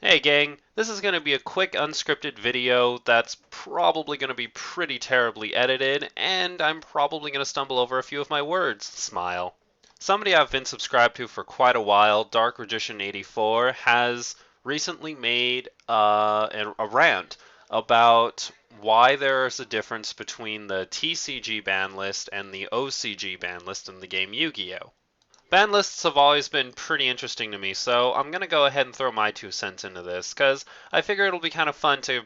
Hey gang, this is going to be a quick unscripted video that's probably going to be pretty terribly edited, and I'm probably going to stumble over a few of my words. Smile. Somebody I've been subscribed to for quite a while, DarkRichician84, has recently made a rant about why there's a difference between the TCG ban list and the OCG ban list in the game Yu-Gi-Oh! Ban lists have always been pretty interesting to me, so I'm going to go ahead and throw my 2 cents into this, because I figure it'll be kind of fun to,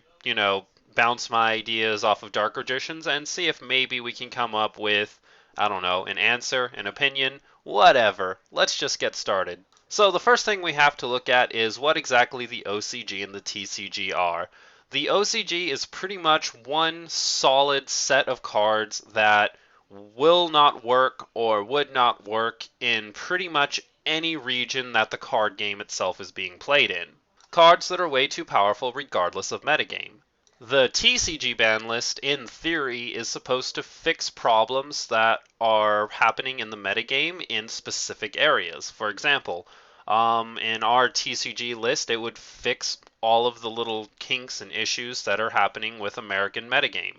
bounce my ideas off of Dark Magicians and see if maybe we can come up with, I don't know, an answer, an opinion, whatever. Let's just get started. So the first thing we have to look at is what exactly the OCG and the TCG are. The OCG is pretty much one solid set of cards that will not work or would not work in pretty much any region that the card game itself is being played in. Cards that are way too powerful regardless of metagame. The TCG ban list, in theory, is supposed to fix problems that are happening in the metagame in specific areas. For example, in our TCG list, it would fix all of the little kinks and issues that are happening with American metagame.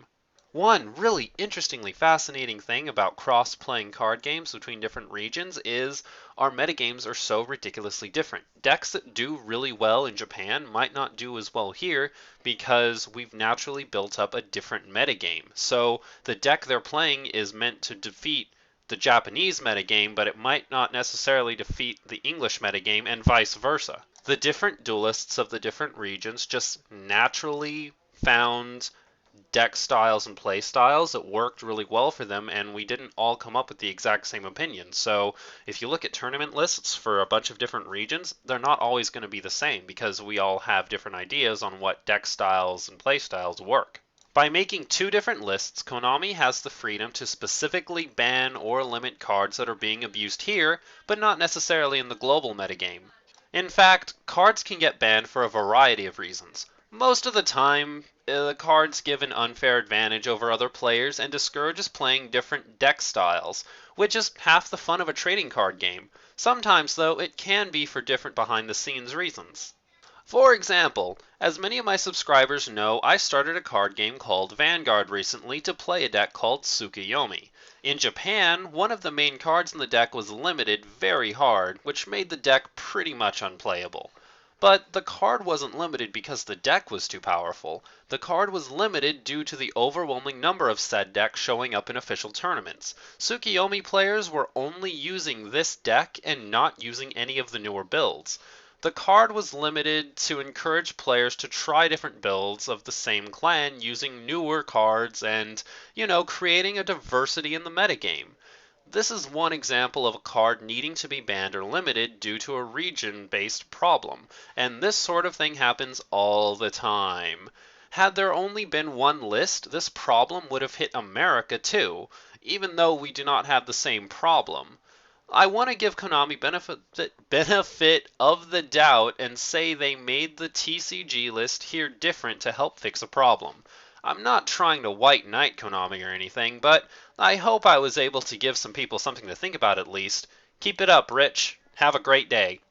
One really interestingly fascinating thing about cross-playing card games between different regions is our metagames are so ridiculously different. Decks that do really well in Japan might not do as well here because we've naturally built up a different metagame. So the deck they're playing is meant to defeat the Japanese metagame, but it might not necessarily defeat the English metagame and vice versa. The different duelists of the different regions just naturally found deck styles and play styles that worked really well for them, and we didn't all come up with the exact same opinion. So if you look at tournament lists for a bunch of different regions, they're not always going to be the same because we all have different ideas on what deck styles and play styles work. By making two different lists, Konami has the freedom to specifically ban or limit cards that are being abused here, but not necessarily in the global metagame. In fact, cards can get banned for a variety of reasons. Most of the time, the cards give an unfair advantage over other players and discourages playing different deck styles, which is half the fun of a trading card game. Sometimes, though, it can be for different behind-the-scenes reasons. For example, as many of my subscribers know, I started a card game called Vanguard recently to play a deck called Tsukiyomi. In Japan, one of the main cards in the deck was limited very hard, which made the deck pretty much unplayable. But the card wasn't limited because the deck was too powerful. The card was limited due to the overwhelming number of said decks showing up in official tournaments. Tsukiyomi players were only using this deck and not using any of the newer builds. The card was limited to encourage players to try different builds of the same clan using newer cards and, creating a diversity in the metagame. This is one example of a card needing to be banned or limited due to a region-based problem, and this sort of thing happens all the time. Had there only been one list, this problem would have hit America too, even though we do not have the same problem. I want to give Konami benefit of the doubt and say they made the TCG list here different to help fix a problem. I'm not trying to white knight Konami or anything, but I hope I was able to give some people something to think about at least. Keep it up, Rich. Have a great day.